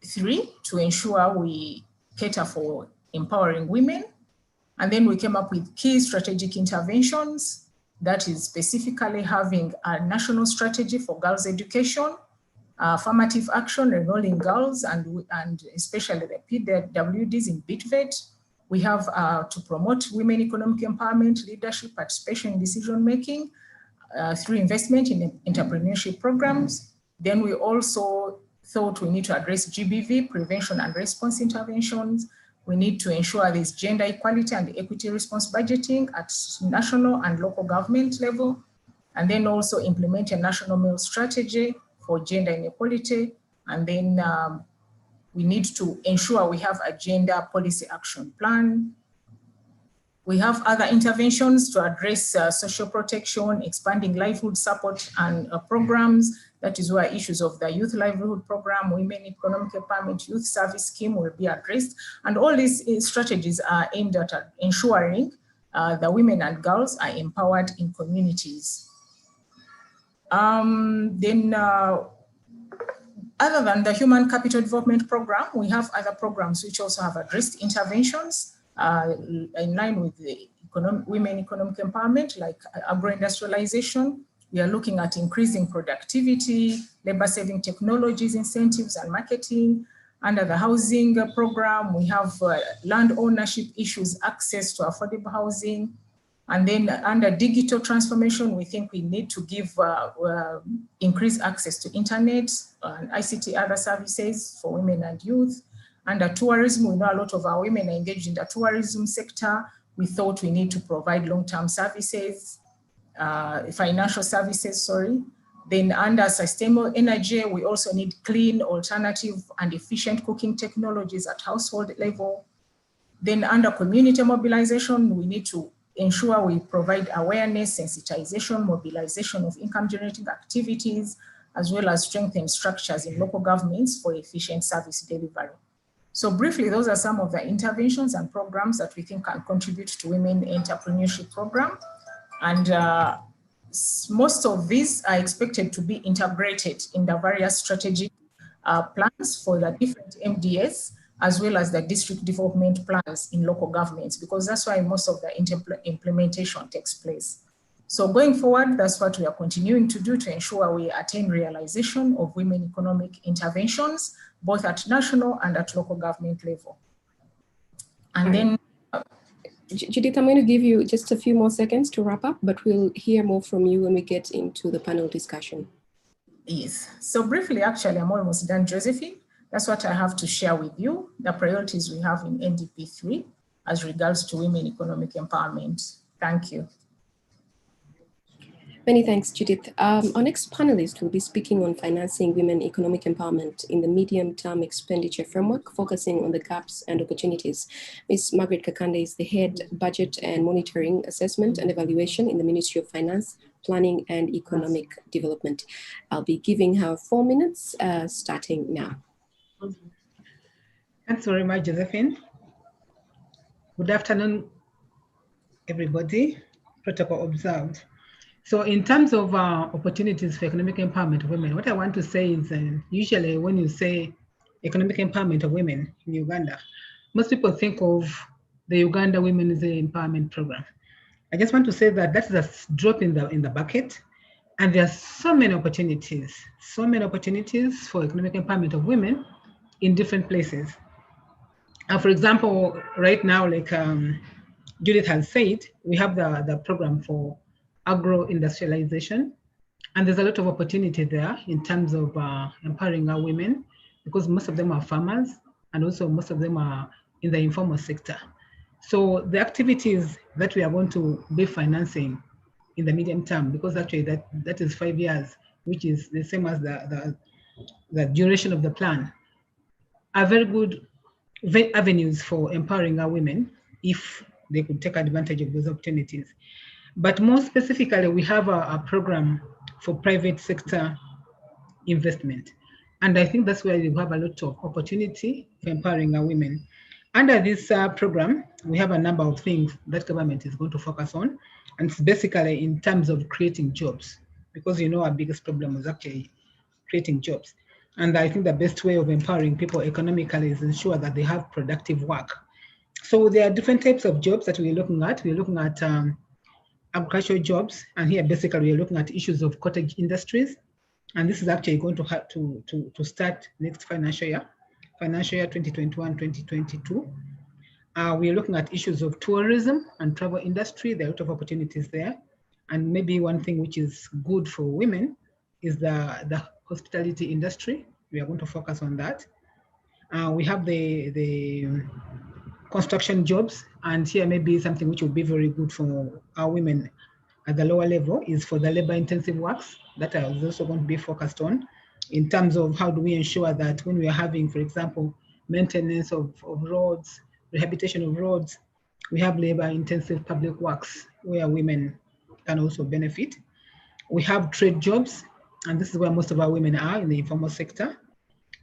3 to ensure we cater for empowering women. And then we came up with key strategic interventions, that is specifically having a national strategy for girls' education, affirmative action, enrolling girls, and especially the PWDs in BITVET. We have to promote women economic empowerment, leadership, participation in decision-making through investment in entrepreneurship programs. Then we also thought we need to address GBV, prevention and response interventions. We need to ensure there's gender equality and equity response budgeting at national and local government level, and then also implement a national male strategy for gender inequality. And then we need to ensure we have a gender policy action plan. We have other interventions to address social protection, expanding livelihood support and programs. That is where issues of the youth livelihood program, women economic empowerment, youth service scheme will be addressed. And all these strategies are aimed at ensuring the women and girls are empowered in communities. Other than the Human Capital Development Program, we have other programs which also have addressed interventions in line with the women economic empowerment, like agro-industrialization. We are looking at increasing productivity, labor-saving technologies, incentives, and marketing. Under the housing program, we have land ownership issues, access to affordable housing. And then under digital transformation, we think we need to give increased access to internet and ICT other services for women and youth. Under tourism, we know a lot of our women are engaged in the tourism sector. We thought we need to provide long-term services, financial services, sorry. Then under sustainable energy, we also need clean, alternative, and efficient cooking technologies at household level. Then under community mobilization, we need to ensure we provide awareness, sensitization, mobilization of income-generating activities, as well as strengthen structures in local governments for efficient service delivery. So briefly, those are some of the interventions and programs that we think can contribute to Women Entrepreneurship Program. And most of these are expected to be integrated in the various strategic plans for the different MDS, as well as the district development plans in local governments, because that's why most of the implementation takes place. So going forward, that's what we are continuing to do to ensure we attain realization of women economic interventions, both at national and at local government level. And then Judith, I'm going to give you just a few more seconds to wrap up, but we'll hear more from you when we get into the panel discussion. Yes, so briefly, actually, I'm almost done, Josephine. That's what I have to share with you, the priorities we have in NDP 3 as regards to women economic empowerment. Thank you. Many thanks, Judith. Our next panelist will be speaking on financing women economic empowerment in the medium-term expenditure framework, focusing on the gaps and opportunities. Ms. Margaret Kakande is the head budget and monitoring assessment and evaluation in the Ministry of Finance, Planning and Economic Development. I'll be giving her 4 minutes starting now. Thanks very much, Josephine. Good afternoon, everybody. Protocol observed. So in terms of opportunities for economic empowerment of women, what I want to say is usually when you say economic empowerment of women in Uganda, most people think of the Uganda Women's Empowerment Program. I just want to say that that is a drop in the bucket, and there are so many opportunities for economic empowerment of women in different places. For example, right now, like Judith has said, we have the program for agro-industrialization, and there's a lot of opportunity there in terms of empowering our women, because most of them are farmers and also most of them are in the informal sector. So the activities that we are going to be financing in the medium term, because actually that is 5 years, which is the same as the duration of the plan, are very good avenues for empowering our women if they could take advantage of those opportunities. But more specifically, we have a program for private sector investment. And I think that's where we have a lot of opportunity for empowering our women. Under this program, we have a number of things that government is going to focus on. And it's basically in terms of creating jobs, because our biggest problem is actually creating jobs. And I think the best way of empowering people economically is ensure that they have productive work. So there are different types of jobs that we're looking at. We're looking at agricultural jobs, and here basically we're looking at issues of cottage industries. And this is actually going to have to start next financial year 2021-2022. We're looking at issues of tourism and travel industry. There are a lot of opportunities there. And maybe one thing which is good for women is the hospitality industry. We are going to focus on that. We have the construction jobs, and here maybe something which would be very good for our women at the lower level is for the labor intensive works that are also going to be focused on in terms of how do we ensure that when we are having, for example, maintenance of roads, rehabilitation of roads, we have labor intensive public works where women can also benefit. We have trade jobs, and this is where most of our women are in the informal sector.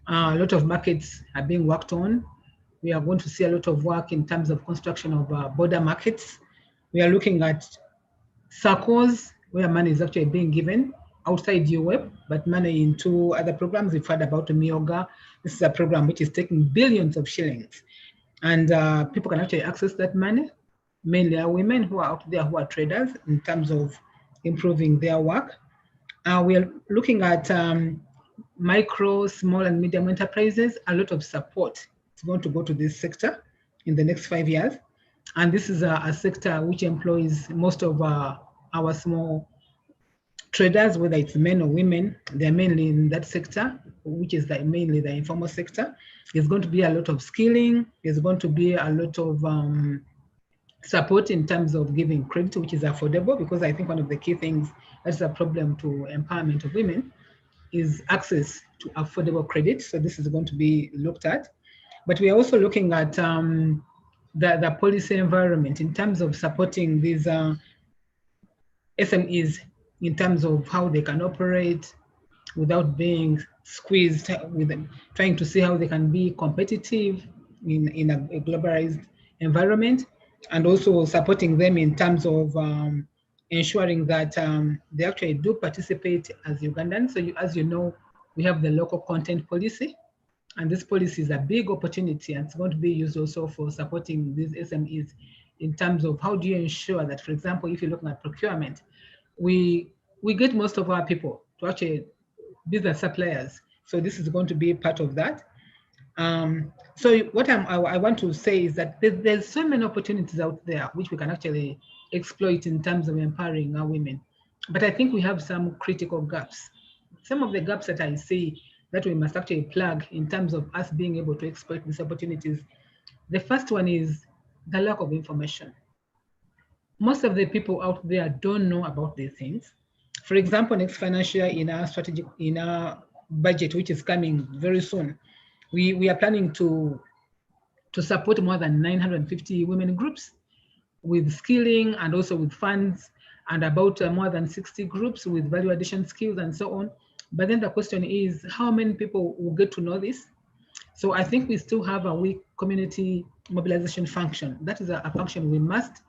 A lot of markets are being worked on. We are going to see a lot of work in terms of construction of border markets. We are looking at circles where money is actually being given outside UWEP, but money into other programs. We've heard about Mioga. This is a program which is taking billions of shillings. And people can actually access that money. Mainly are women who are out there who are traders in terms of improving their work. We are looking at micro, small, and medium enterprises. A lot of support is going to go to this sector in the next 5 years. And this is a sector which employs most of our small traders, whether it's men or women. They're mainly in that sector, which is mainly the informal sector. There's going to be a lot of skilling. There's going to be a lot of support in terms of giving credit, which is affordable, because I think one of the key things that's a problem to empowerment of women is access to affordable credit. So this is going to be looked at. But we are also looking at the policy environment in terms of supporting these SMEs in terms of how they can operate without being squeezed, with them, trying to see how they can be competitive in a globalized environment, and also supporting them in terms of ensuring that they actually do participate as Ugandans. So as you know, we have the local content policy, and this policy is a big opportunity, and it's going to be used also for supporting these SMEs in terms of how do you ensure that, for example, if you're looking at procurement, we get most of our people to actually be the suppliers. So this is going to be part of that. So what I want to say is that there's so many opportunities out there which we can actually exploit in terms of empowering our women. But I think we have some critical gaps. Some of the gaps that I see that we must actually plug in terms of us being able to exploit these opportunities. The first one is the lack of information. Most of the people out there don't know about these things. For example, next financial year in our budget, which is coming very soon, we are planning to support more than 950 women groups with skilling and also with funds, and about more than 60 groups with value addition skills and so on. But then the question is, how many people will get to know this? So I think we still have a weak community mobilization function. That is a function we must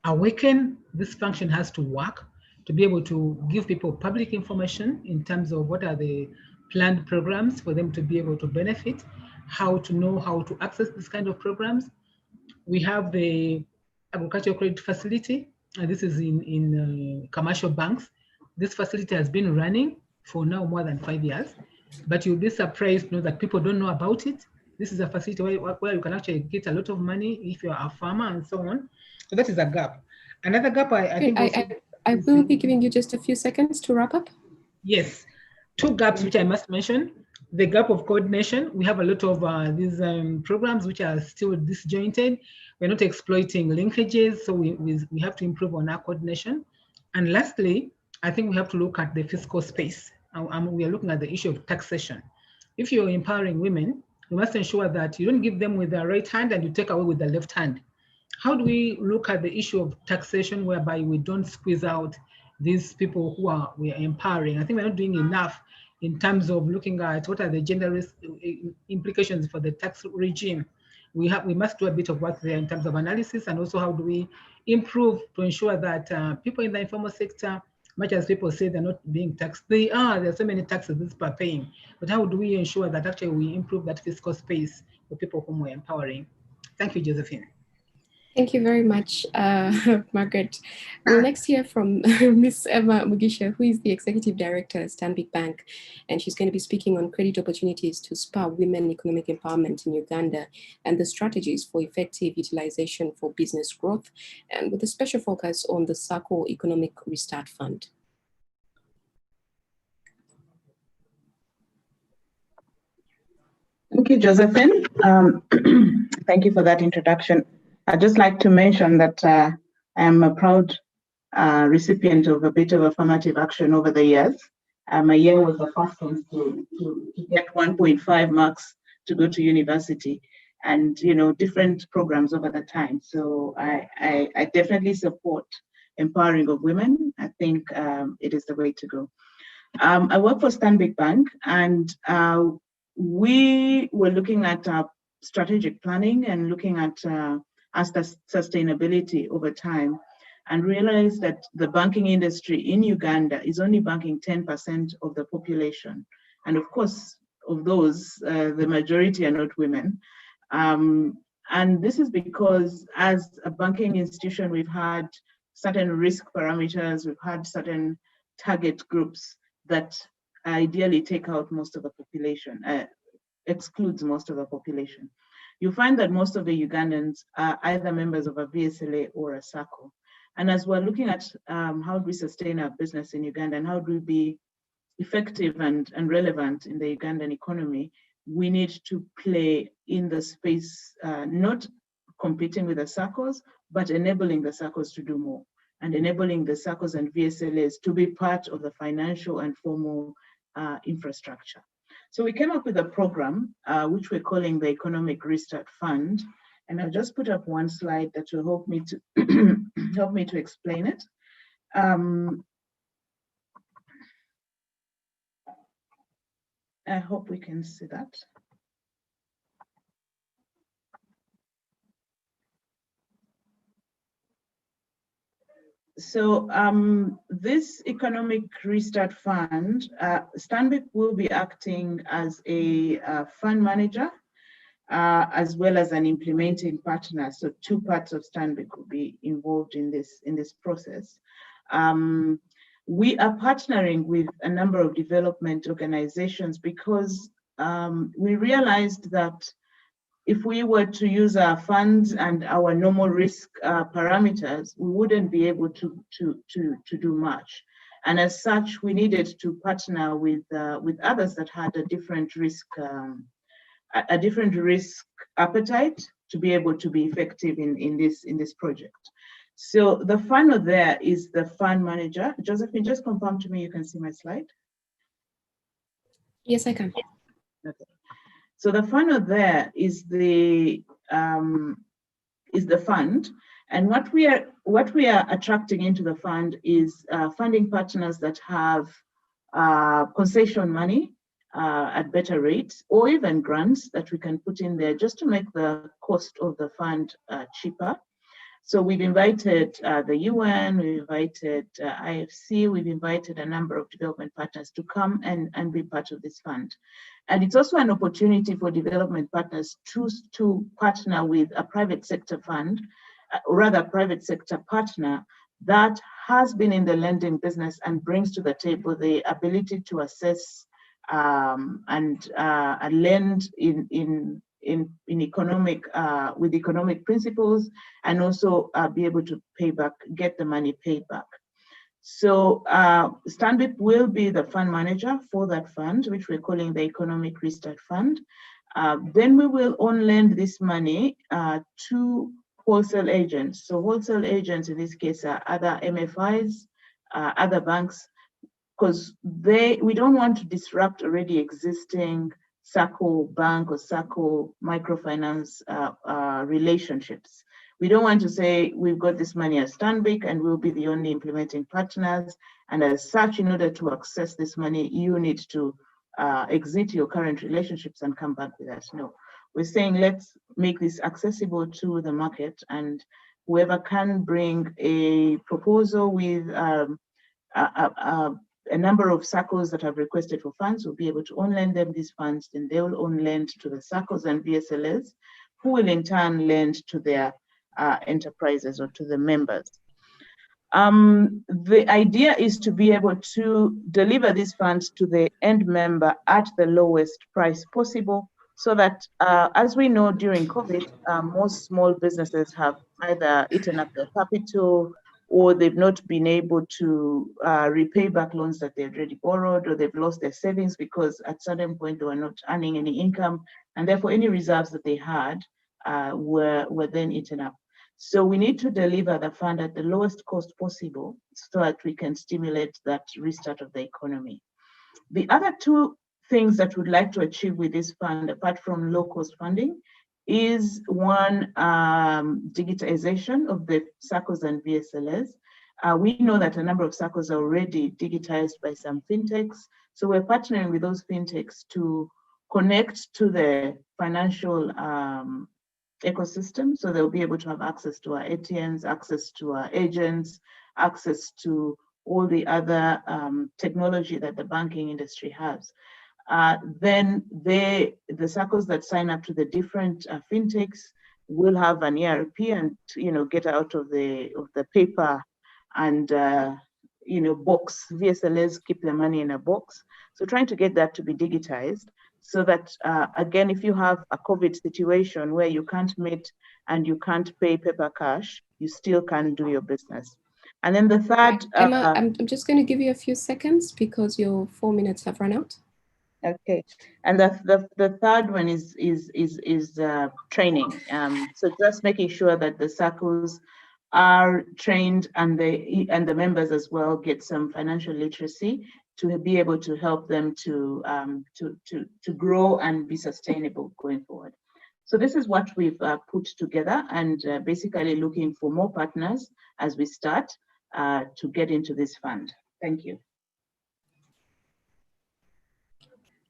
awaken. This function has to work to be able to give people public information in terms of what are the planned programs for them to be able to benefit, how to know how to access this kind of programs. We have the agricultural credit facility, and this is in commercial banks. This facility has been running for now more than 5 years, but you'll be surprised to know that people don't know about it. This is a facility where you can actually get a lot of money if you're a farmer and so on. So that is a gap. Another gap I will be giving you just a few seconds to wrap up. Yes, two gaps which I must mention. The gap of coordination. We have a lot of these programs which are still disjointed. We're not exploiting linkages, so we have to improve on our coordination. And lastly, I think we have to look at the fiscal space. We are looking at the issue of taxation. If you're empowering women, you must ensure that you don't give them with the right hand and you take away with the left hand. How do we look at the issue of taxation whereby we don't squeeze out these people who we are empowering? I think we're not doing enough in terms of looking at what are the gender implications for the tax regime. We must do a bit of work there in terms of analysis, and also how do we improve to ensure that people in the informal sector much as people say they're not being taxed, they are. There are so many taxes that people are paying. But how do we ensure that actually we improve that fiscal space for people whom we're empowering? Thank you, Josephine. Thank you very much, Margaret. We'll next hear from Ms. Emma Mugisha, who is the Executive Director at Stanbic Bank, and she's going to be speaking on credit opportunities to spur women economic empowerment in Uganda and the strategies for effective utilization for business growth, and with a special focus on the SACCO Economic Restart Fund. Thank you, Josephine. Thank you for that introduction. I'd just like to mention that I am a proud recipient of a bit of affirmative action over the years. My year was the first one to get 1.5 marks to go to university, and different programs over the time. So I definitely support empowering of women. I think it is the way to go. I work for Stanbic Bank, and we were looking at strategic planning and looking at sustainability over time, and realized that the banking industry in Uganda is only banking 10% of the population. And of course, of those, the majority are not women. And this is because as a banking institution, we've had certain risk parameters, we've had certain target groups that ideally take out most of the population, excludes most of the population. You find that most of the Ugandans are either members of a VSLA or a SACCO. And as we're looking at how do we sustain our business in Uganda and how do we be effective and relevant in the Ugandan economy, we need to play in the space, not competing with the SACCOs, but enabling the SACCOs to do more, and enabling the SACCOs and VSLAs to be part of the financial and formal infrastructure. So we came up with a program, which we're calling the Economic Restart Fund. And I'll just put up one slide that will help me to help me to explain it. I hope we can see that. So this Economic Restart Fund, Stanbic will be acting as a fund manager, as well as an implementing partner. So two parts of Stanbic will be involved in this process. We are partnering with a number of development organizations because we realized that if we were to use our funds and our normal risk parameters, we wouldn't be able to do much. And as such, we needed to partner with others that had a different risk appetite to be able to be effective in this project. So the funnel there is the fund manager. Josephine, just confirm to me you can see my slide. Yes, I can. Okay. So the funnel there is the fund, and what we are attracting into the fund is funding partners that have concession money at better rates, or even grants that we can put in there just to make the cost of the fund cheaper. So we've invited the UN, we've invited IFC, we've invited a number of development partners to come and be part of this fund. And it's also an opportunity for development partners to partner with a private sector fund, or rather a private sector partner that has been in the lending business and brings to the table the ability to assess and lend in economic with economic principles, and also be able to pay back, get the money paid back. So Stanbic will be the fund manager for that fund, which we're calling the Economic Restart Fund. Then we will on-lend this money to wholesale agents. So wholesale agents in this case are other MFIs, other banks, because we don't want to disrupt already existing SACCO bank or SACCO microfinance relationships. We don't want to say we've got this money at Stanbic and we'll be the only implementing partners, and as such, in order to access this money, you need to exit your current relationships and come back with us. No, we're saying let's make this accessible to the market, and whoever can bring a proposal with a number of SACCOs that have requested for funds will be able to on-lend them these funds, then they will on-lend to the SACCOs and VSLs, who will in turn lend to their enterprises or to the members. The idea is to be able to deliver these funds to the end member at the lowest price possible, so that, as we know, during COVID, most small businesses have either eaten up their capital, or they've not been able to repay back loans that they've already borrowed, or they've lost their savings because at certain point they were not earning any income, and therefore any reserves that they had were then eaten up. So we need to deliver the fund at the lowest cost possible so that we can stimulate that restart of the economy. The other two things that we'd like to achieve with this fund, apart from low-cost funding, is one, digitization of the SACCOs and VSLs. We know that a number of SACCOs are already digitized by some fintechs, so we're partnering with those fintechs to connect to the financial ecosystem, so they'll be able to have access to our ATMs, access to our agents, access to all the other technology that the banking industry has. Then the SACCOs that sign up to the different fintechs will have an ERP and get out of the paper and box. VSLs keep their money in a box. So trying to get that to be digitized, so that again, if you have a COVID situation where you can't meet and you can't pay paper cash, you still can do your business. And then the third, Emma, I'm just going to give you a few seconds because your 4 minutes have run out. Okay, and the third one is training. So just making sure that the SACCOs are trained and the members as well get some financial literacy to be able to help them to grow and be sustainable going forward. So this is what we've put together, and basically looking for more partners as we start to get into this fund. Thank you.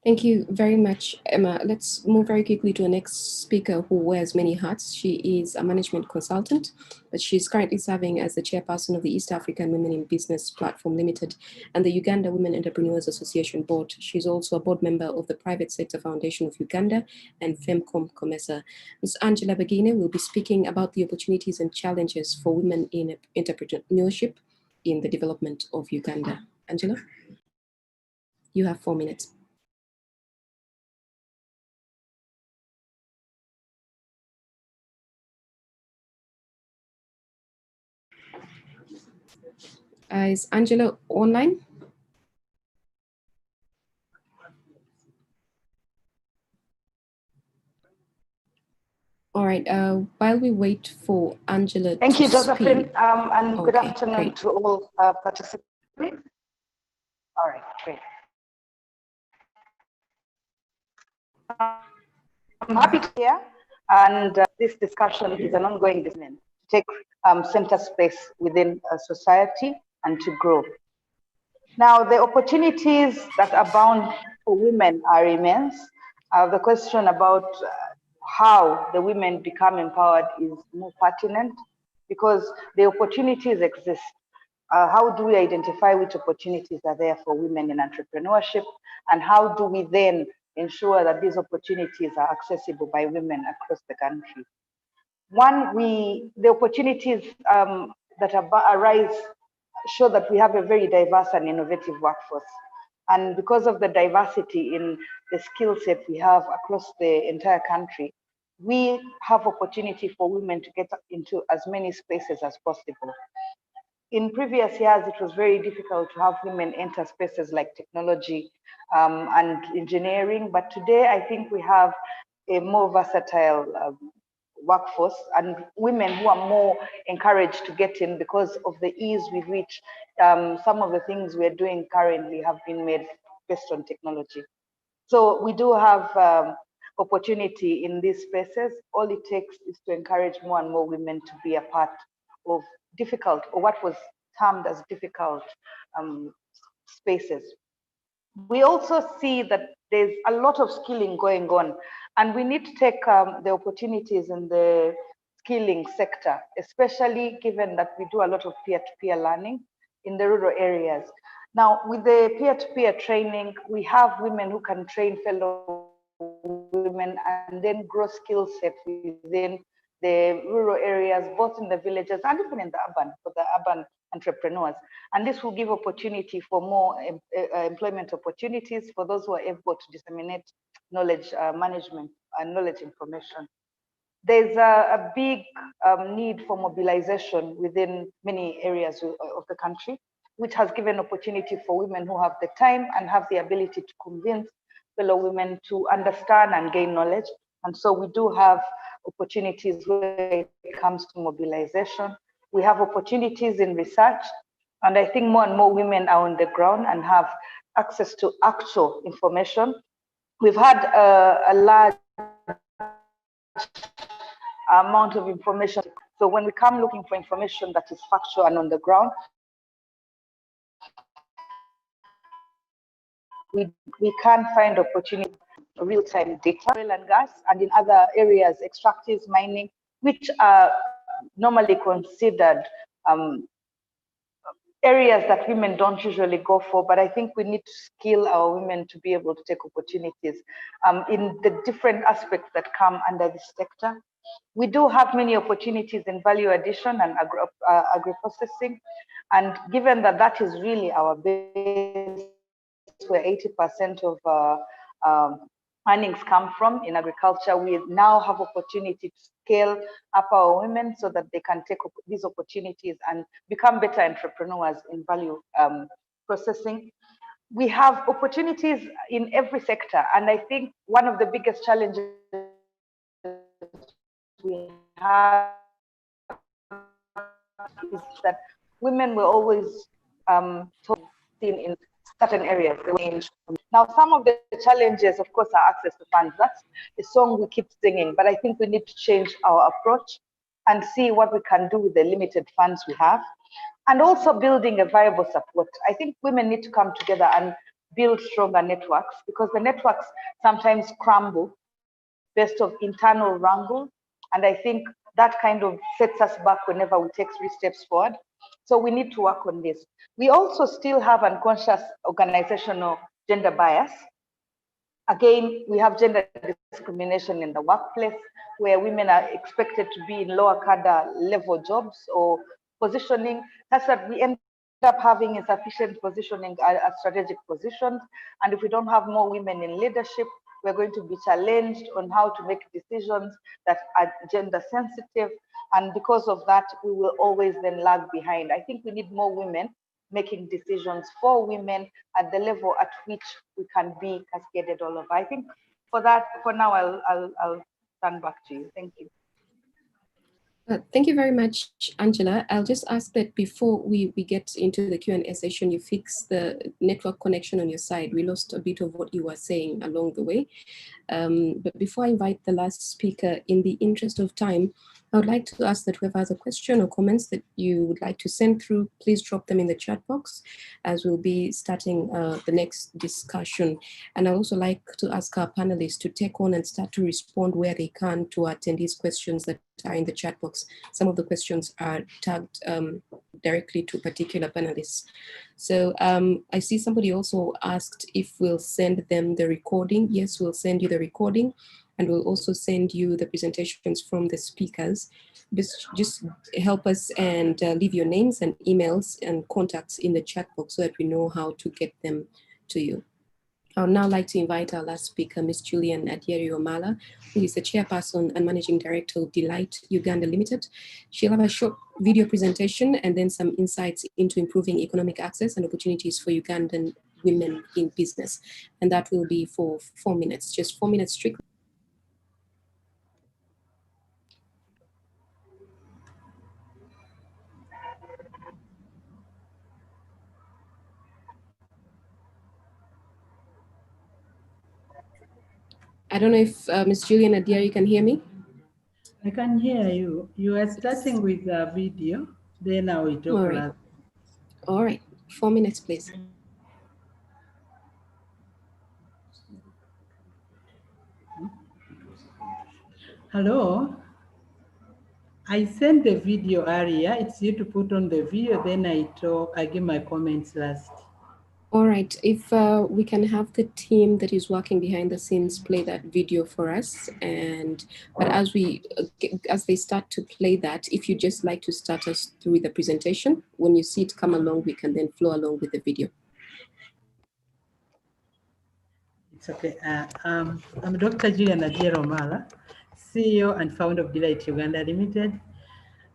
Thank you very much, Emma. Let's move very quickly to the next speaker who wears many hats. She is a management consultant, but she's currently serving as the chairperson of the East African Women in Business Platform Limited and the Uganda Women Entrepreneurs Association Board. She's also a board member of the Private Sector Foundation of Uganda and Femcom Comesa. Ms. Angela Bagine will be speaking about the opportunities and challenges for women in entrepreneurship in the development of Uganda. Angela, you have 4 minutes. Is Angela online? All right, while we wait for Angela Thank you, Josephine, speak. and good Okay, afternoon great. to all participants. All right, great. I'm happy to hear, and this discussion is an ongoing discussion to take center space within society and to grow. Now, the opportunities that abound for women are immense. The question about how the women become empowered is more pertinent because the opportunities exist. How do we identify which opportunities are there for women in entrepreneurship, and how do we then ensure that these opportunities are accessible by women across the country? One, the opportunities that arise show that we have a very diverse and innovative workforce. And because of the diversity in the skill set we have across the entire country, we have opportunity for women to get into as many spaces as possible. In previous years, it was very difficult to have women enter spaces like technology and engineering, but today I think we have a more versatile workforce and women who are more encouraged to get in because of the ease with which some of the things we're doing currently have been made based on technology. So we do have opportunity in these spaces. All it takes is to encourage more and more women to be a part of difficult, or what was termed as difficult spaces. We also see that there's a lot of skilling going on, and we need to take the opportunities in the skilling sector, especially given that we do a lot of peer-to-peer learning. in the rural areas. Now, with the peer-to-peer training, we have women who can train fellow women and then grow skill set within the rural areas, both in the villages and even in the urban, for the urban entrepreneurs. And this will give opportunity for more employment opportunities for those who are able to disseminate knowledge management and knowledge information. There's a big need for mobilization within many areas of the country, which has given opportunity for women who have the time and have the ability to convince fellow women to understand and gain knowledge. And so we do have opportunities where it comes to mobilization. We have opportunities in research. And I think more and more women are on the ground and have access to actual information. We've had a large amount of information. So when we come looking for information that is factual and on the ground, we can find opportunity, real-time data, oil and gas, and in other areas, extractives, mining, which are normally considered areas that women don't usually go for, but I think we need to skill our women to be able to take opportunities in the different aspects that come under this sector. We do have many opportunities in value addition and agri-processing, and given that that is really our base, where 80% of earnings come from in agriculture, we now have opportunity to scale up our women so that they can take these opportunities and become better entrepreneurs in value processing. We have opportunities in every sector, and I think one of the biggest challenges we have is that women were always seen in certain areas. Now, some of the challenges, of course, are access to funds. That's a song we keep singing, but I think we need to change our approach and see what we can do with the limited funds we have, and also building a viable support. I think women need to come together and build stronger networks, because the networks sometimes crumble based on internal wrangle. And I think that kind of sets us back whenever we take 3 steps forward. So we need to work on this. We also still have unconscious organizational gender bias. Again, we have gender discrimination in the workplace, where women are expected to be in lower cadre level jobs or positioning, such that we end up having insufficient positioning at strategic positions. And if we don't have more women in leadership, we're going to be challenged on how to make decisions that are gender sensitive. And because of that, we will always then lag behind. I think we need more women making decisions for women at the level at which we can be cascaded all over. I think for that, for now, I'll stand back to you. Thank you. Thank you very much, Angela. I'll just ask that before we get into the Q&A session, you fix the network connection on your side. We lost a bit of what you were saying along the way. But before I invite the last speaker, in the interest of time, I would like to ask that whoever has a question or comments that you would like to send through, please drop them in the chat box, as we'll be starting the next discussion. And I'd also like to ask our panelists to take on and start to respond where they can to attendees' questions that are in the chat box. Some of the questions are tagged directly to particular panelists. So I see somebody also asked if we'll send them the recording. Yes, we'll send you the recording, and we'll also send you the presentations from the speakers. Just help us and leave your names and emails and contacts in the chat box so that we know how to get them to you. I would now like to invite our last speaker, Ms. Julian Adieri-Omala, who is the chairperson and managing director of Delight Uganda Limited. She'll have a short video presentation and then some insights into improving economic access and opportunities for Ugandan women in business. And that will be for 4 minutes, just 4 minutes strictly. I don't know if Ms. Julian Adieri can hear me. I can hear you. You are starting with the video, then I will talk. All right, 4 minutes, please. Hello. I sent the video earlier. It's you to put on the video, then I talk, I give my comments last. All right, if we can have the team that is working behind the scenes play that video for us, but as they start to play that, if you just like to start us through with the presentation, when you see it come along, we can then flow along with the video. It's okay. I'm Dr. Julia Najero Mala, CEO and founder of Delight Uganda Limited,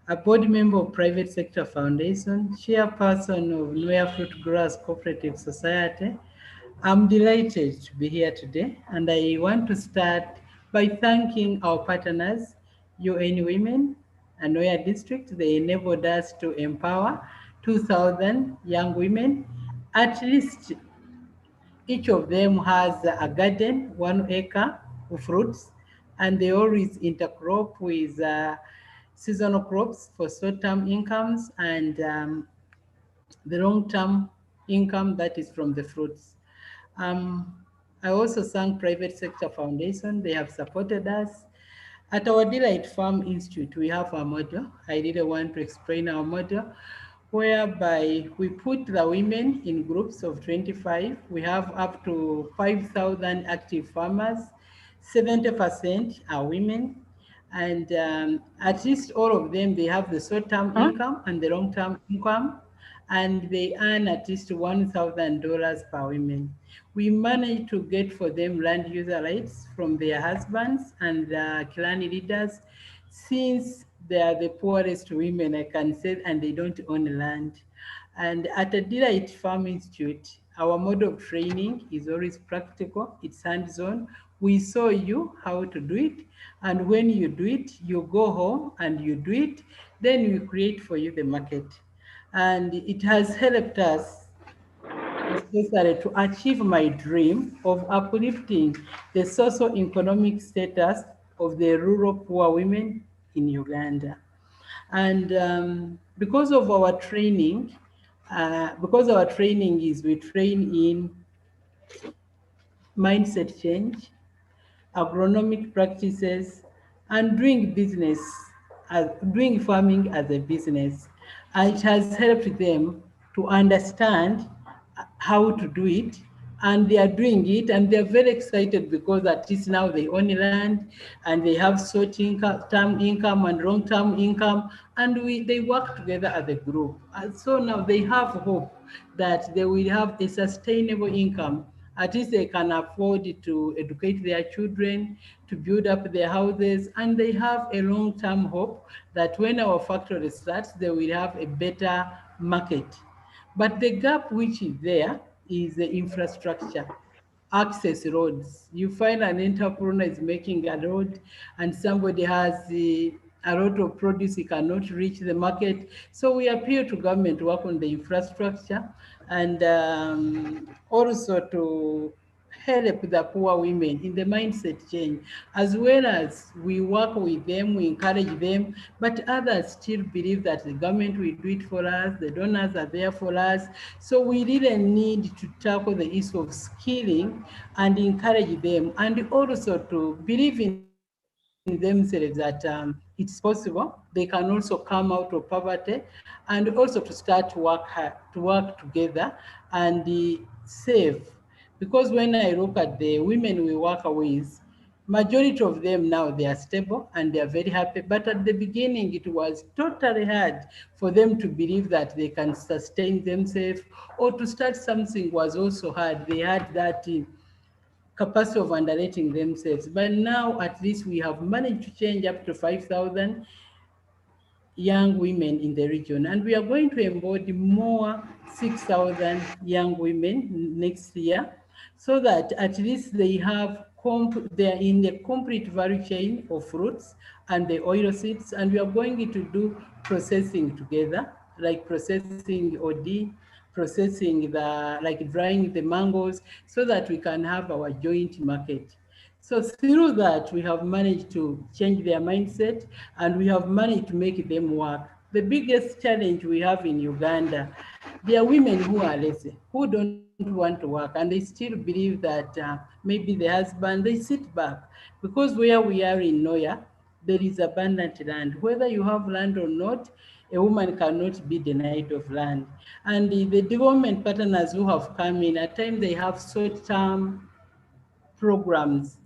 a board member of Private Sector Foundation, chairperson of Nwea Fruit Growers Cooperative Society. I'm delighted to be here today, and I want to start by thanking our partners, UN Women and Nwea District. They enabled us to empower 2,000 young women. At least each of them has a garden, 1 acre of fruits, and they always intercrop with seasonal crops for short-term incomes and the long-term income that is from the fruits. I also thank Private Sector Foundation. They have supported us. At our Delight Farm Institute, we have a model. I really want to explain our model, whereby we put the women in groups of 25. We have up to 5,000 active farmers. 70% are women. And at least all of them, they have the short-term income and the long-term income, and they earn at least $1,000 per women. We managed to get for them land user rights from their husbands and clan leaders, since they are the poorest women, I can say, and they don't own land. And at the Delight Farm Institute, our mode of training is always practical, it's hands-on. We show you how to do it, and when you do it, you go home and you do it, then we create for you the market. And it has helped us, especially to achieve my dream of uplifting the socio-economic status of the rural poor women in Uganda. And because our training is we train in mindset change, agronomic practices, and doing farming as a business. And it has helped them to understand how to do it, and they are doing it, and they're very excited because at least now they own land and they have short-term income and long-term income, and they work together as a group. And so now they have hope that they will have a sustainable income. At least they can afford to educate their children, to build up their houses, and they have a long-term hope that when our factory starts, they will have a better market. But the gap which is there is the infrastructure, access roads. You find an entrepreneur is making a road and somebody has a lot of produce, he cannot reach the market. So we appeal to government to work on the infrastructure, and also to help the poor women in the mindset change, as well as we work with them, we encourage them, but others still believe that the government will do it for us, the donors are there for us. So we really need to tackle the issue of skilling and encourage them, and also to believe in themselves that it's possible. They can also come out of poverty, and also to start to work together and save. Because when I look at the women we work with, majority of them now, they are stable and they are very happy. But at the beginning, it was totally hard for them to believe that they can sustain themselves, or to start something was also hard. They had that capacity of underrating themselves. But now at least we have managed to change up to 5,000 young women in the region, and we are going to embody more 6,000 young women next year, so that at least they are in the complete value chain of fruits and the oil seeds, and we are going to do processing together, like processing OD, processing like drying the mangoes, so that we can have our joint market. So through that, we have managed to change their mindset, and we have managed to make them work. The biggest challenge we have in Uganda, there are women who are lazy, who don't want to work, and they still believe that maybe the husband, they sit back. Because where we are in Noya, there is abundant land. Whether you have land or not, a woman cannot be denied of land. And the development partners who have come in, at times they have short-term programs.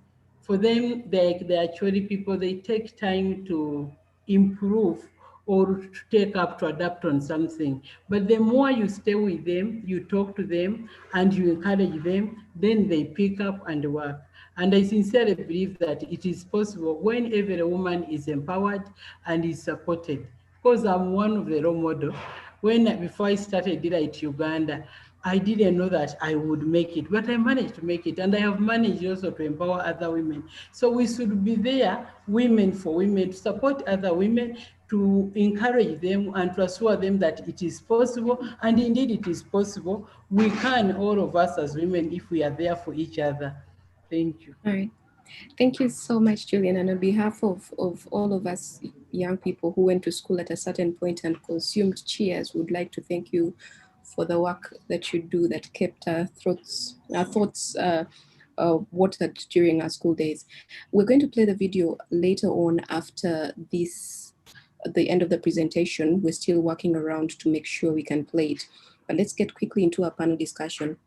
For them, they actually people, they take time to improve or to take up to adapt on something. But the more you stay with them, you talk to them and you encourage them, then they pick up and work. And I sincerely believe that it is possible when every woman is empowered and is supported. Because I'm one of the role models. Before I started Delight Uganda, I didn't know that I would make it, but I managed to make it. And I have managed also to empower other women. So we should be there, women for women, to support other women, to encourage them and to assure them that it is possible. And indeed it is possible. We can, all of us as women, if we are there for each other. Thank you. All right. Thank you so much, Julian. And on behalf of all of us young people who went to school at a certain point and consumed cheers, would like to thank you for the work that you do that kept our thoughts watered during our school days. We're going to play the video later on after this, at the end of the presentation. We're still working around to make sure we can play it. But let's get quickly into our panel discussion.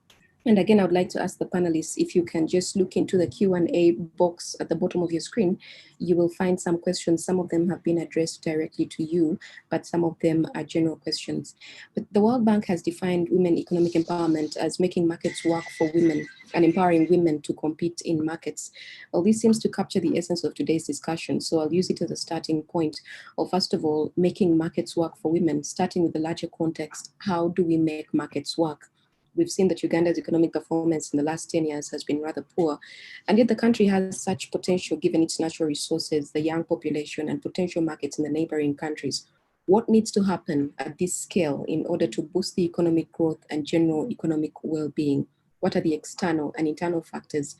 And again, I would like to ask the panelists, if you can just look into the Q&A box at the bottom of your screen, you will find some questions. Some of them have been addressed directly to you, but some of them are general questions. But the World Bank has defined women economic empowerment as making markets work for women and empowering women to compete in markets. Well, this seems to capture the essence of today's discussion. So I'll use it as a starting point of, first of all, making markets work for women, starting with the larger context. How do we make markets work? We've seen that Uganda's economic performance in the last 10 years has been rather poor, and yet the country has such potential given its natural resources, the young population, and potential markets in the neighboring countries. What needs to happen at this scale in order to boost the economic growth and general economic well-being? What are the external and internal factors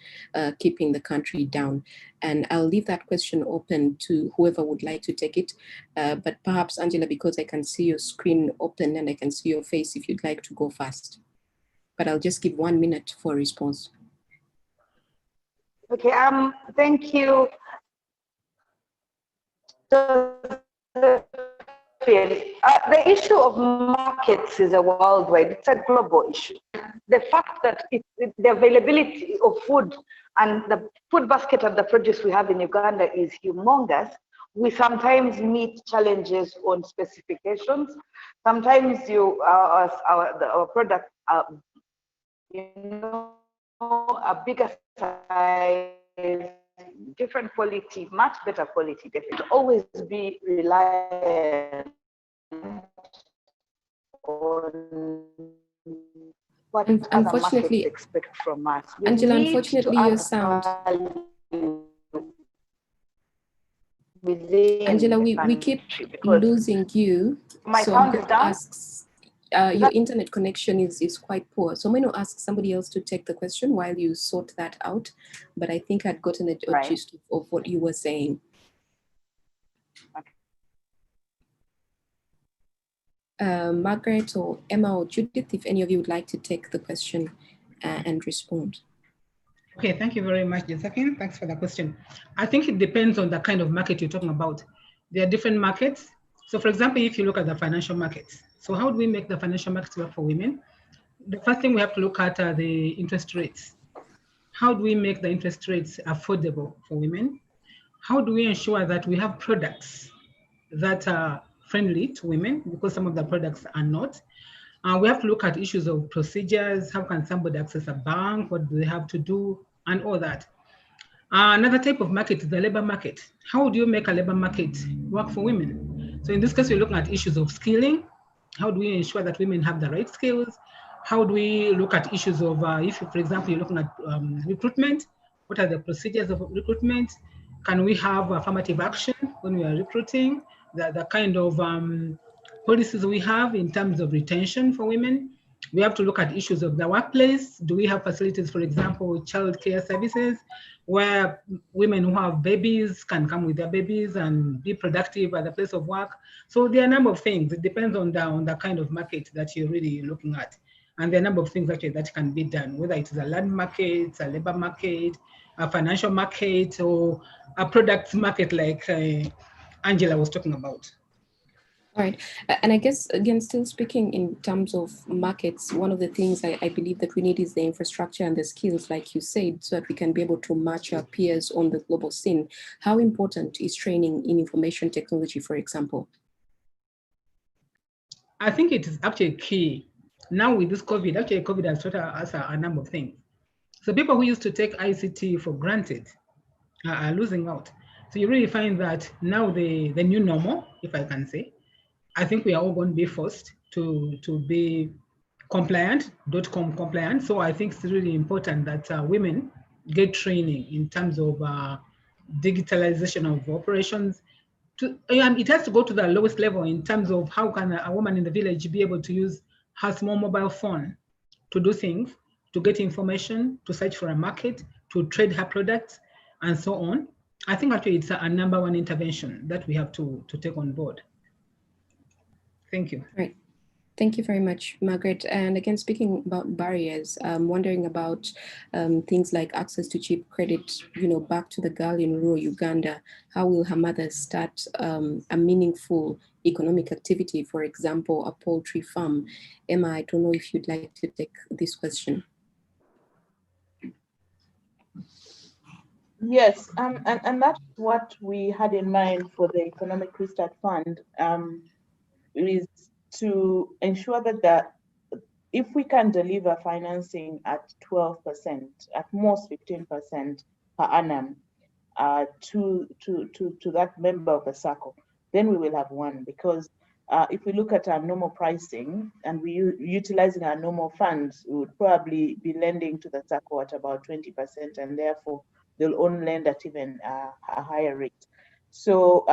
keeping the country down? And I'll leave that question open to whoever would like to take it. But perhaps, Angela, because I can see your screen open and I can see your face, if you'd like to go first. But I'll just give 1 minute for a response. Okay, thank you. So the issue of markets is a worldwide, it's a global issue. The fact that the availability of food and the food basket of the produce we have in Uganda is humongous. We sometimes meet challenges on specifications. Sometimes our product a bigger size, different quality, much better quality, definitely. Always be reliant on what other markets expect from us. Angela, unfortunately, your sound. Angela, we keep losing you. My sound is down. Your internet connection is quite poor. So I'm going to ask somebody else to take the question while you sort that out. But I think I'd gotten a gist of what you were saying. Okay. Margaret or Emma or Judith, if any of you would like to take the question and respond. Okay, thank you very much, Josephine. Thanks for the question. I think it depends on the kind of market you're talking about. There are different markets. So for example, if you look at the financial markets, so how do we make the financial markets work for women? The first thing we have to look at are the interest rates. How do we make the interest rates affordable for women? How do we ensure that we have products that are friendly to women, because some of the products are not? We have to look at issues of procedures. How can somebody access a bank? What do they have to do? And all that. Another type of market is the labor market. How do you make a labor market work for women? So in this case, we're looking at issues of skilling. How do we ensure that women have the right skills? How do we look at issues of, if, for example, you're looking at recruitment, what are the procedures of recruitment? Can we have affirmative action when we are recruiting? The kind of policies we have in terms of retention for women. We have to look at issues of the workplace. Do we have facilities, for example, child care services, where women who have babies can come with their babies and be productive at the place of work? So there are a number of things. It depends on the kind of market that you're really looking at. And there are a number of things actually that can be done, whether it is a land market, a labor market, a financial market, or a product market like Angela was talking about. All right. And I guess, again, still speaking in terms of markets, one of the things I believe that we need is the infrastructure and the skills, like you said, so that we can be able to match our peers on the global scene. How important is training in information technology, for example? I think it is actually key. Now with this COVID, actually COVID has taught us a number of things. So people who used to take ICT for granted are losing out. So you really find that now the new normal, if I can say, I think we are all going to be forced to be compliant, .com compliant. So I think it's really important that women get training in terms of digitalization of operations. It has to go to the lowest level in terms of how can a woman in the village be able to use her small mobile phone to do things, to get information, to search for a market, to trade her products, and so on. I think actually it's a number one intervention that we have to take on board. Thank you. Right. Thank you very much, Margaret. And again, speaking about barriers, I'm wondering about things like access to cheap credit, back to the girl in rural Uganda. How will her mother start a meaningful economic activity, for example, a poultry farm? Emma, I don't know if you'd like to take this question. Yes, and that's what we had in mind for the Economic Restart Fund, is to ensure that if we can deliver financing at 12%, at most 15% per annum to that member of the circle, then we will have won. Because if we look at our normal pricing and we utilizing our normal funds, we would probably be lending to the circle at about 20%, and therefore they'll only lend at even a higher rate. So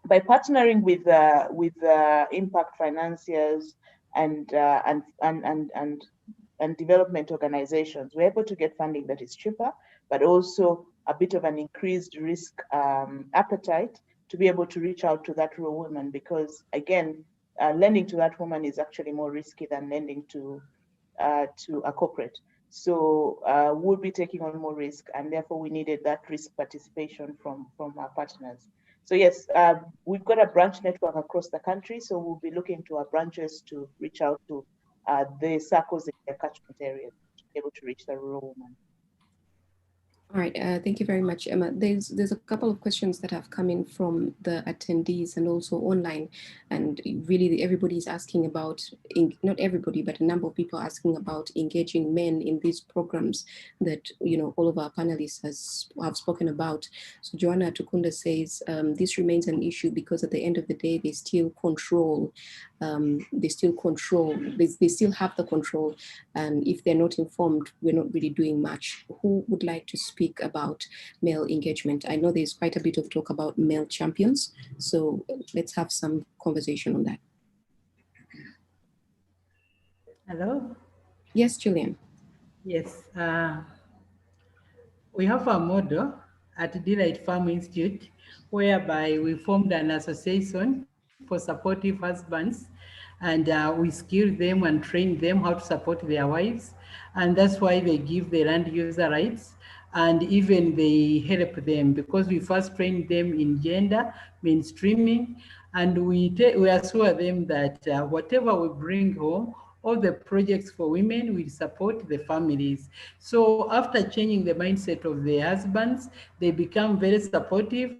by partnering with impact financiers and development organizations, we're able to get funding that is cheaper, but also a bit of an increased risk appetite to be able to reach out to that rural woman, because again, lending to that woman is actually more risky than lending to a corporate. So we'll be taking on more risk, and therefore we needed that risk participation from our partners. So yes, we've got a branch network across the country, so we'll be looking to our branches to reach out to the circles in their catchment areas to be able to reach the rural woman. All right, thank you very much, Emma. There's a couple of questions that have come in from the attendees and also online, and really everybody's asking about, not everybody, but a number of people asking about engaging men in these programs that all of our panelists have spoken about. So Joanna Tukunda says this remains an issue because at the end of the day they still control. They still have the control, and if they're not informed, we're not really doing much. Who would like to speak about male engagement? I know there's quite a bit of talk about male champions, so let's have some conversation on that. Hello? Yes, Julian. Yes. We have a model at Delight Farm Institute whereby we formed an association for supportive husbands, and we skill them and train them how to support their wives, and that's why they give the land user rights, and even they help them because we first train them in gender mainstreaming, and we assure them that whatever we bring home, all the projects for women will support the families. So after changing the mindset of the husbands, they become very supportive.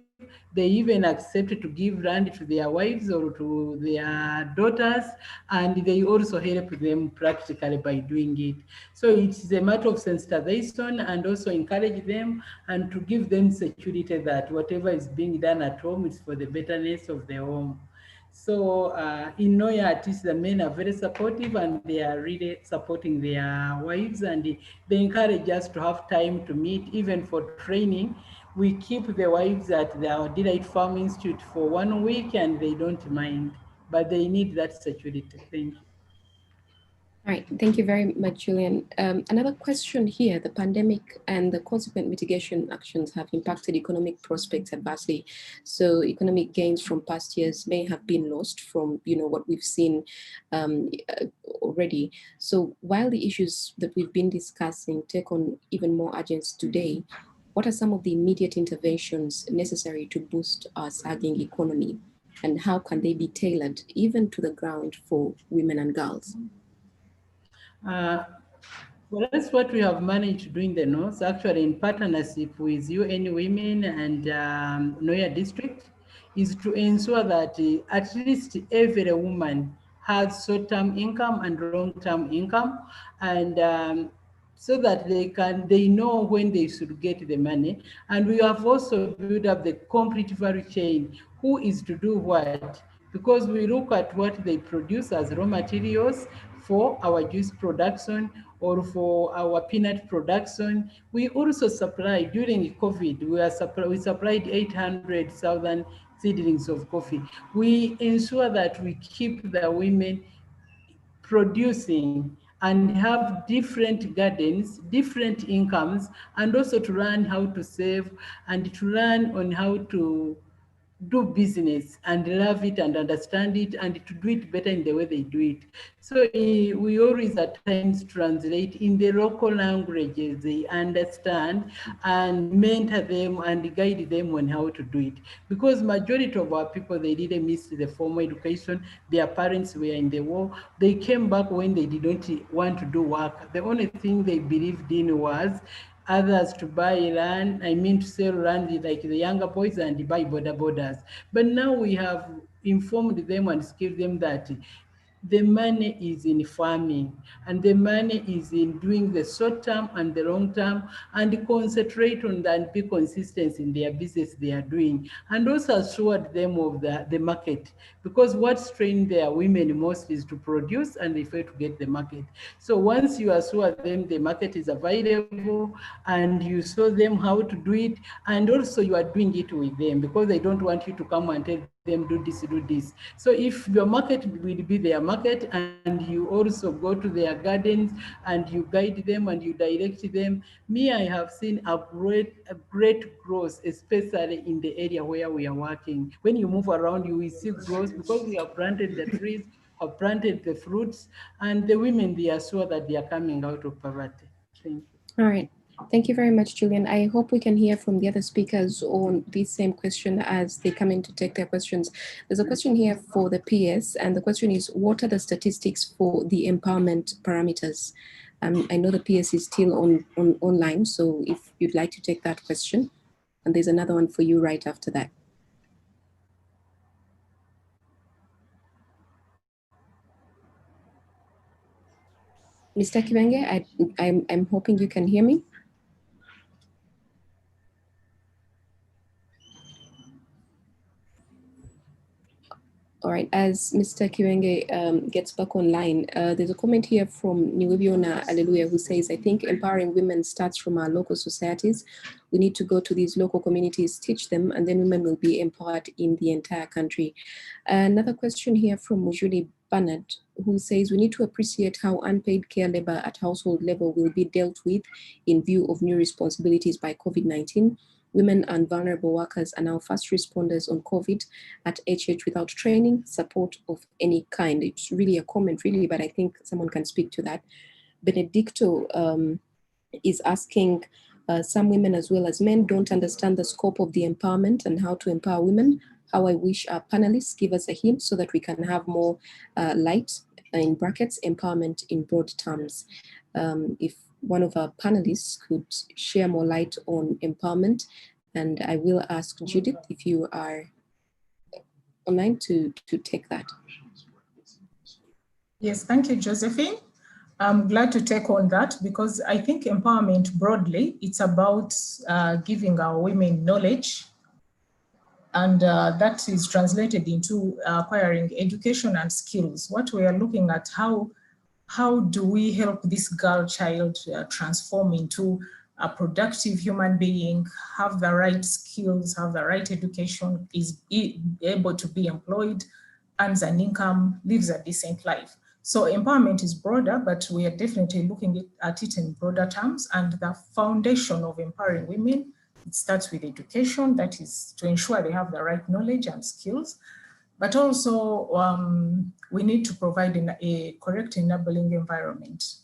They even accept to give land to their wives or to their daughters, and they also help them practically by doing it. So it's a matter of sensitization and also encourage them and to give them security that whatever is being done at home is for the betterness of the home. So in Noya, at least the men are very supportive and they are really supporting their wives, and they encourage us to have time to meet, even for training. We keep the wives at our Delight Farm Institute for 1 week and they don't mind, but they need that security. Thank you. All right, thank you very much, Julian. Another question here: the pandemic and the consequent mitigation actions have impacted economic prospects adversely. So economic gains from past years may have been lost from what we've seen already. So while the issues that we've been discussing take on even more urgency today, what are some of the immediate interventions necessary to boost our sagging economy, and how can they be tailored even to the ground for women and girls? Well, that's what we have managed doing the North, actually in partnership with UN Women and Noya District, is to ensure that at least every woman has short-term income and long-term income, and so that they know when they should get the money. And we have also built up the complete value chain, who is to do what, because we look at what they produce as raw materials for our juice production or for our peanut production. We also supply, during COVID, we supplied 800,000 seedlings of coffee. We ensure that we keep the women producing and have different gardens, different incomes, and also to learn how to save and to learn on how to do business and love it and understand it and to do it better in the way they do it. So we always at times translate in the local languages they understand and mentor them and guide them on how to do it. Because majority of our people, they didn't miss the formal education. Their parents were in the war. They came back when they didn't want to do work. The only thing they believed in was others to buy land, to sell land like the younger boys and buy borders. But now we have informed them and skilled them that the money is in farming and the money is in doing the short term and the long term, and concentrate on that and be consistent in their business they are doing, and also assured them of the market, because what's trained their women most is to produce and they fail to get the market. So once you assure them the market is available and you show them how to do it, and also you are doing it with them, because they don't want you to come and tell them do this, do this. So if your market will be their market and you also go to their gardens and you guide them and you direct them, I have seen a great growth, especially in the area where we are working. When you move around, you will see growth because we have planted the trees, have planted the fruits, and the women, they are sure that they are coming out of poverty. Thank you. All right. Thank you very much, Julian. I hope we can hear from the other speakers on this same question as they come in to take their questions. There's a question here for the PS, and the question is, what are the statistics for the empowerment parameters? I know the PS is still online, so if you'd like to take that question, and there's another one for you right after that. Mr. Kibenge, I'm hoping you can hear me. All right, as Mr. Kiwenge gets back online, there's a comment here from Niwebiona Alleluia, who says, I think empowering women starts from our local societies. We need to go to these local communities, teach them, and then women will be empowered in the entire country. Another question here from Mujuli Bernard, who says, we need to appreciate how unpaid care labor at household level will be dealt with in view of new responsibilities by COVID-19. Women and vulnerable workers are now first responders on COVID at HH without training, support of any kind. It's really a comment, really, but I think someone can speak to that. Benedicto is asking, some women as well as men don't understand the scope of the empowerment and how to empower women. How I wish our panelists give us a hint so that we can have more light, in brackets, empowerment in broad terms. If one of our panelists could share more light on empowerment, and I will ask Judith if you are online to take that. Yes, thank you, Josephine. I'm glad to take on that because I think empowerment broadly, it's about giving our women knowledge, and that is translated into acquiring education and skills. What we are looking at, how do we help this girl child transform into a productive human being, have the right skills, have the right education, is able to be employed, earns an income, lives a decent life. So empowerment is broader, but we are definitely looking at it in broader terms. And the foundation of empowering women, it starts with education, that is to ensure they have the right knowledge and skills. But also we need to provide a correct enabling environment,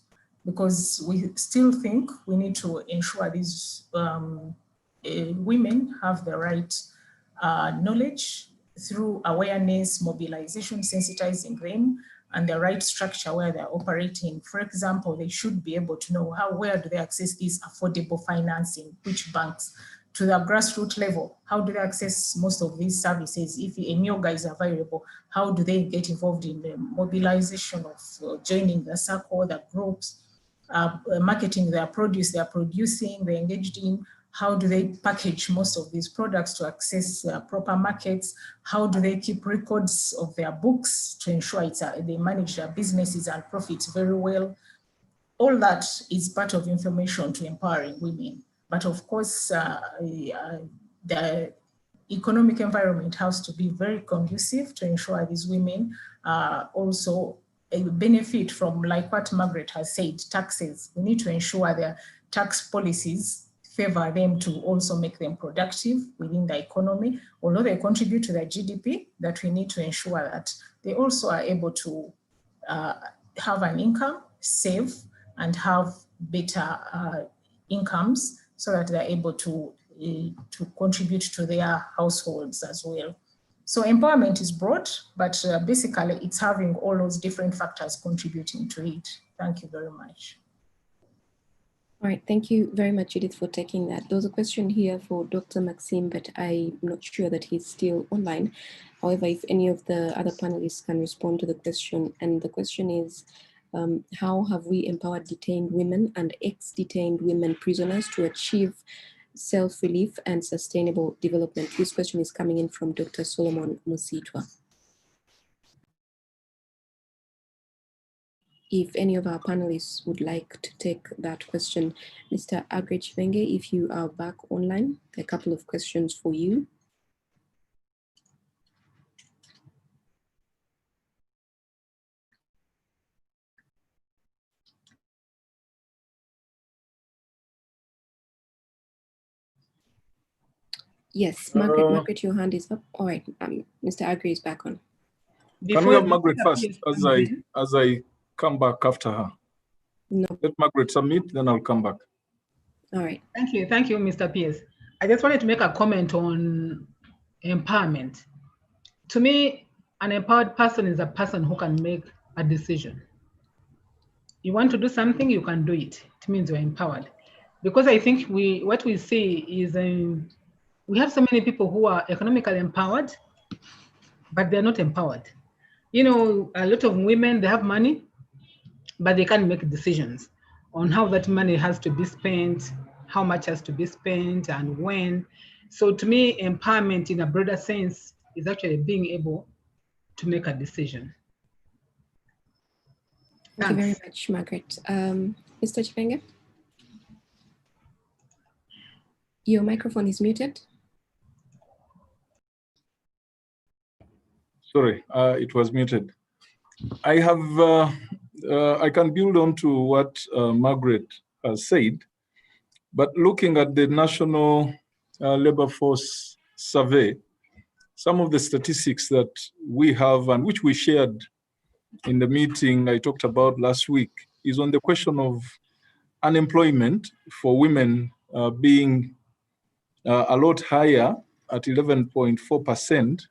because we still think we need to ensure these women have the right knowledge through awareness, mobilization, sensitizing them, and the right structure where they're operating. For example, they should be able to know where do they access this affordable financing, which banks. To the grassroots level, how do they access most of these services? If a MIOGA is available, how do they get involved in the mobilization of joining the circle, the groups, marketing their produce they're producing, they're engaged in? How do they package most of these products to access proper markets? How do they keep records of their books to ensure they manage their businesses and profits very well? All that is part of information to empowering women. But of course, the economic environment has to be very conducive to ensure these women also benefit from, like what Margaret has said, taxes. We need to ensure their tax policies favor them to also make them productive within the economy. Although they contribute to the GDP, that we need to ensure that they also are able to have an income, save, and have better incomes so that they're able to contribute to their households as well. So empowerment is broad, but basically it's having all those different factors contributing to it. Thank you very much. All right, thank you very much, Judith, for taking that. There was a question here for Dr. Maxime, but I'm not sure that he's still online. However, if any of the other panelists can respond to the question, and the question is, how have we empowered detained women and ex-detained women prisoners to achieve self-relief and sustainable development? This question is coming in from Dr. Solomon Musitwa. If any of our panelists would like to take that question, Mr. Agre Chivenge, if you are back online, a couple of questions for you. Yes, Margaret, your hand is up. All right, Mr. Agre is back on. Can we have Margaret first as I come back after her? No. Let Margaret submit, then I'll come back. All right. Thank you, Mr. Pierce. I just wanted to make a comment on empowerment. To me, an empowered person is a person who can make a decision. You want to do something, you can do it. It means you're empowered. Because I think what we see is we have so many people who are economically empowered, but they're not empowered. You know, a lot of women, they have money, but they can't make decisions on how that money has to be spent, how much has to be spent, and when. So to me, empowerment in a broader sense is actually being able to make a decision. Thank you very much, Margaret. Mr. Chivenge? Your microphone is muted. Sorry, it was muted. I can build on to what Margaret has said, but looking at the National Labor Force Survey, some of the statistics that we have and which we shared in the meeting I talked about last week is on the question of unemployment for women being a lot higher at 11.4%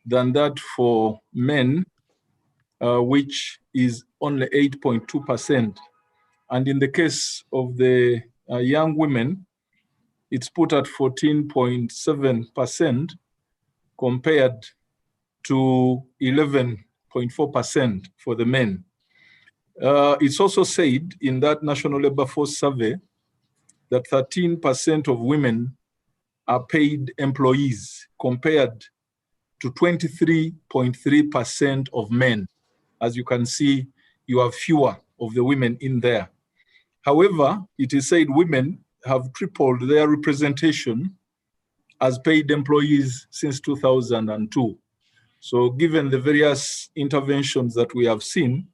than that for men, which is only 8.2%. And in the case of the young women, it's put at 14.7% compared to 11.4% for the men. It's also said in that National Labor Force Survey that 13% of women are paid employees compared to 23.3% of men. As you can see, you have fewer of the women in there. However, it is said women have tripled their representation as paid employees since 2002. So given the various interventions that we have seen,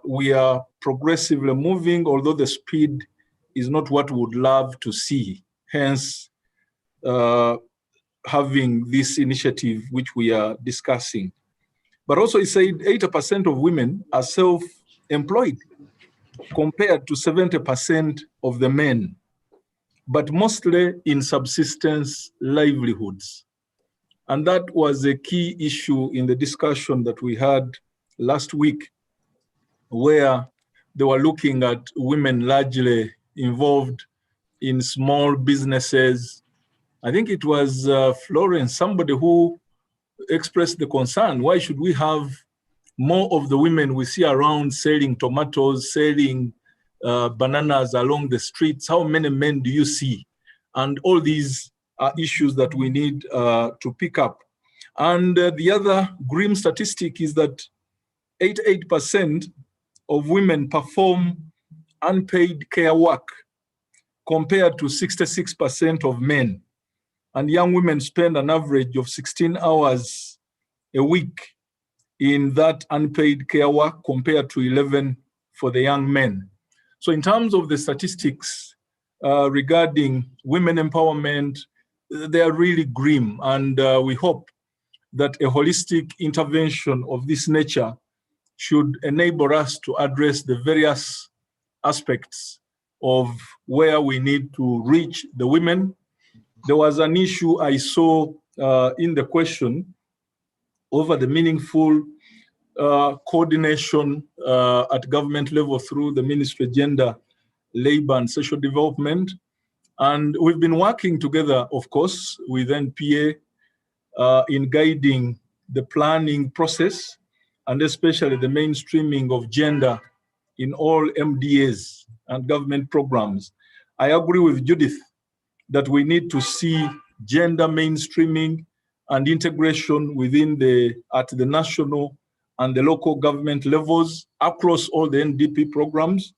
we are progressively moving, although the speed is not what we would love to see. Hence, having this initiative which we are discussing. But also it said 80% of women are self-employed compared to 70% of the men. but mostly in subsistence livelihoods. And that was a key issue in the discussion that we had last week, where they were looking at women largely involved in small businesses. I think it was Florence, somebody who expressed the concern, why should we have more of the women we see around selling tomatoes, selling bananas along the streets? How many men do you see? And all these are issues that we need to pick up. And the other grim statistic is that 88% of women perform unpaid care work compared to 66% of men. And young women spend an average of 16 hours a week in that unpaid care work compared to 11 for the young men. So in terms of the statistics regarding women empowerment, they are really grim. And we hope that a holistic intervention of this nature should enable us to address the various aspects of where we need to reach the women. There was an issue I saw in the question over the meaningful coordination at government level through the Ministry of Gender, Labor and Social Development. And we've been working together, of course, with NPA in guiding the planning process, and especially the mainstreaming of gender in all MDAs and government programs. I agree with Judith that we need to see gender mainstreaming and integration within at the national and the local government levels across all the NDP programs,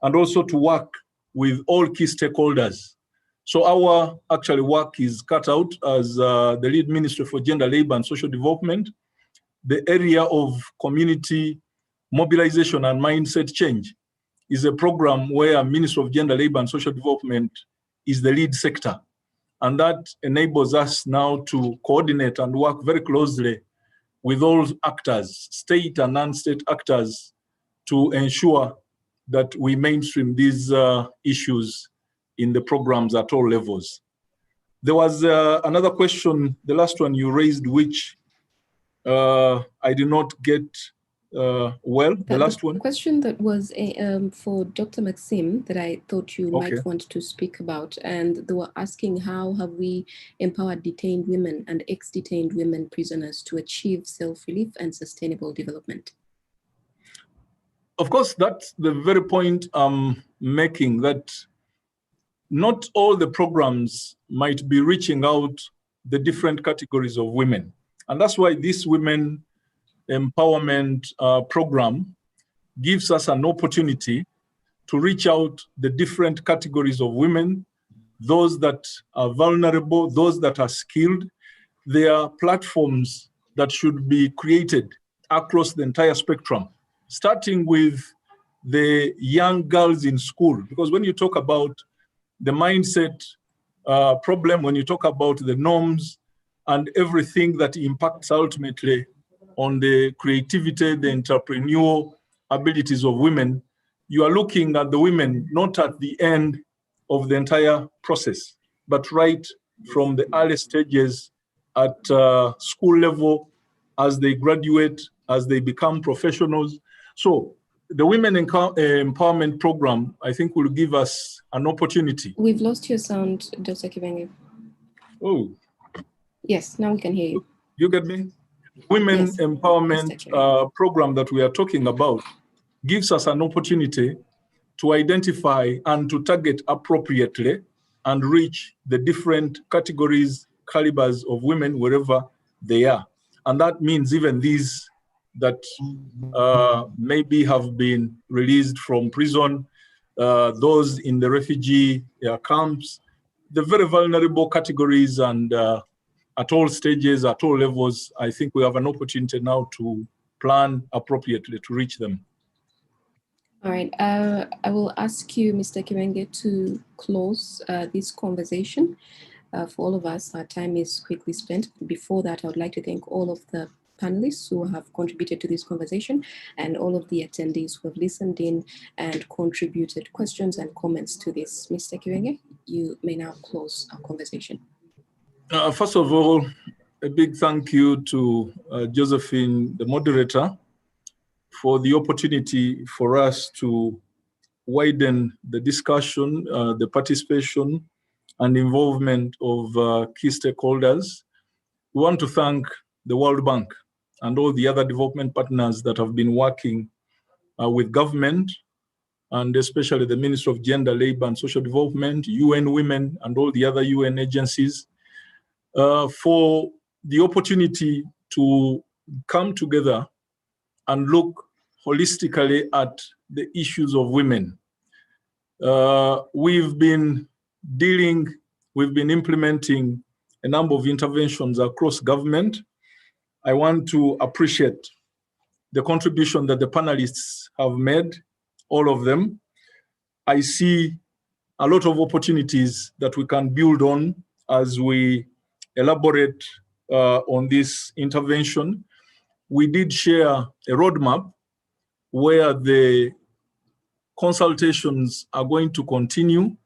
and also to work with all key stakeholders. So our actually work is cut out as the lead Ministry for Gender, Labor and Social Development. The area of community mobilization and mindset change is a program where Ministry of Gender, Labor and Social Development is the lead sector. And that enables us now to coordinate and work very closely with all actors, state and non-state actors, to ensure that we mainstream these issues in the programs at all levels. There was another question, the last one you raised, which I did not get well, the last one. The question that was for Dr. Maxime that I thought you might want to speak about, and they were asking how have we empowered detained women and ex-detained women prisoners to achieve self-relief and sustainable development? Of course, that's the very point I'm making, that not all the programs might be reaching out the different categories of women. And that's why this women empowerment program gives us an opportunity to reach out the different categories of women, those that are vulnerable, those that are skilled. There are platforms that should be created across the entire spectrum, starting with the young girls in school. Because when you talk about the mindset problem, when you talk about the norms and everything that impacts ultimately on the creativity, the entrepreneurial abilities of women, you are looking at the women not at the end of the entire process, but right from the early stages at school level, as they graduate, as they become professionals. So the Women Empowerment Program, I think, will give us an opportunity. We've lost your sound, Dr. Kibenge. Oh. Yes, now we can hear you. You get me? Women Empowerment Program that we are talking about gives us an opportunity to identify and to target appropriately and reach the different categories, calibers of women wherever they are. And that means even these that maybe have been released from prison, those in the refugee camps, the very vulnerable categories, and at all stages, at all levels, I think we have an opportunity now to plan appropriately to reach them. All right, I will ask you, Mr. Kibenge, to close this conversation. For all of us, our time is quickly spent. Before that, I would like to thank all of the panelists who have contributed to this conversation and all of the attendees who have listened in and contributed questions and comments to this. Mr. Kibenge? you may now close our conversation. First of all, a big thank you to Josephine, the moderator, for the opportunity for us to widen the discussion, the participation and involvement of key stakeholders. We want to thank the World Bank and all the other development partners that have been working with government, and especially the Ministry of Gender, Labor and Social Development, UN Women, and all the other UN agencies for the opportunity to come together and look holistically at the issues of women. We've been implementing a number of interventions across government. I want to appreciate the contribution that the panelists have made, all of them. I see a lot of opportunities that we can build on as we elaborate on this intervention. We did share a roadmap where the consultations are going to continue.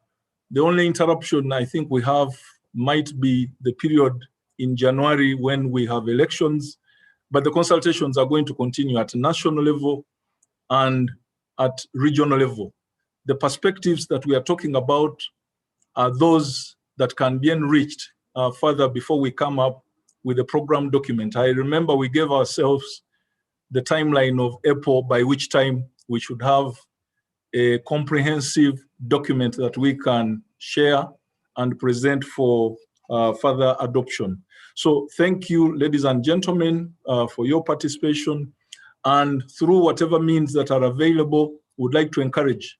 The only interruption I think we have might be the period in January when we have elections, but the consultations are going to continue at national level and at regional level. The perspectives that we are talking about are those that can be enriched further before we come up with a program document. I remember we gave ourselves the timeline of April by which time we should have a comprehensive document that we can share and present for further adoption. So thank you, ladies and gentlemen, for your participation. And through whatever means that are available, would like to encourage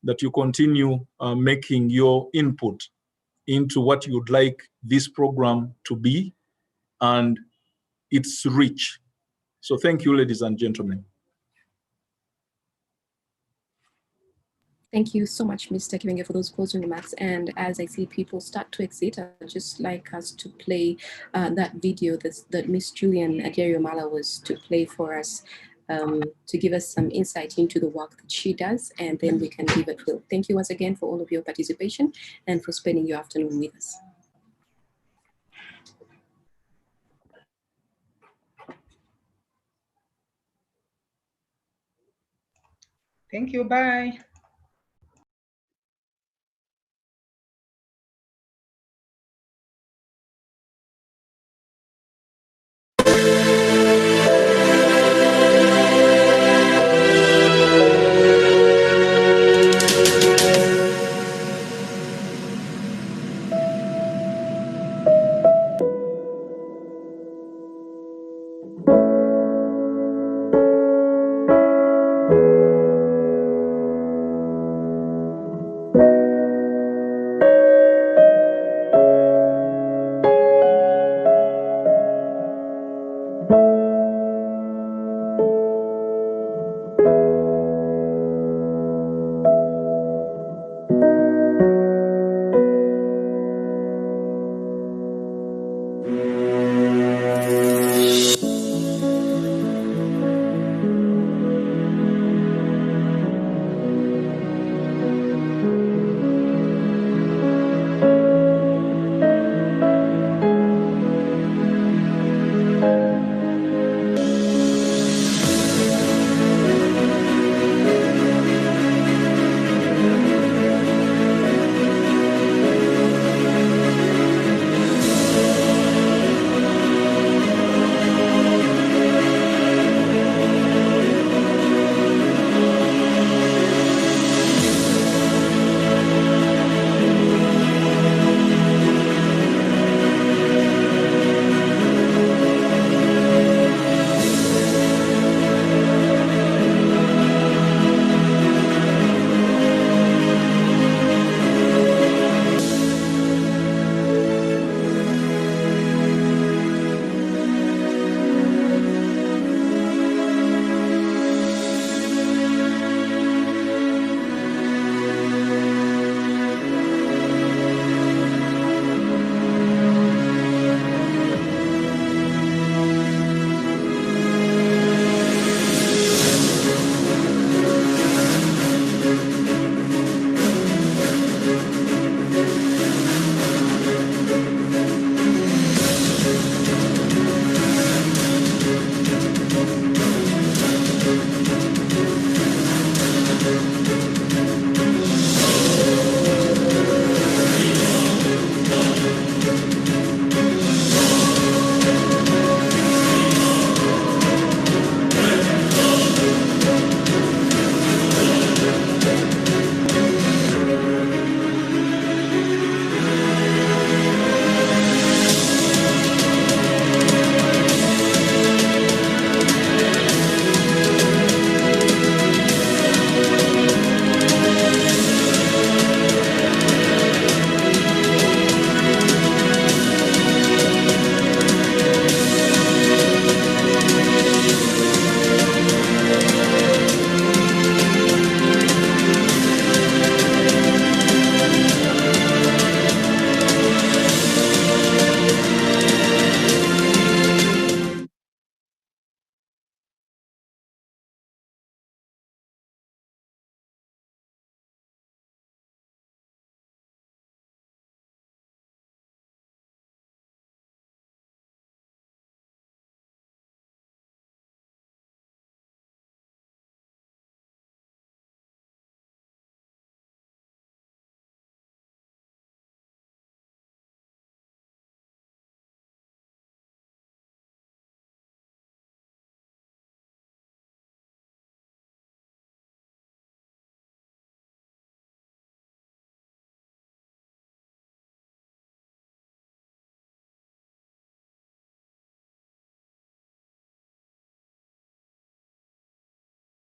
that you continue making your input into what you'd like this program to be and its reach. So thank you, ladies and gentlemen. Thank you so much, Mr. Kibenge, for those closing remarks. And as I see people start to exit, I'd just like us to play that video that Miss Julian Aderiomala was to play for us to give us some insight into the work that she does, and then we can leave it will. Thank you once again for all of your participation and for spending your afternoon with us. Thank you. Bye.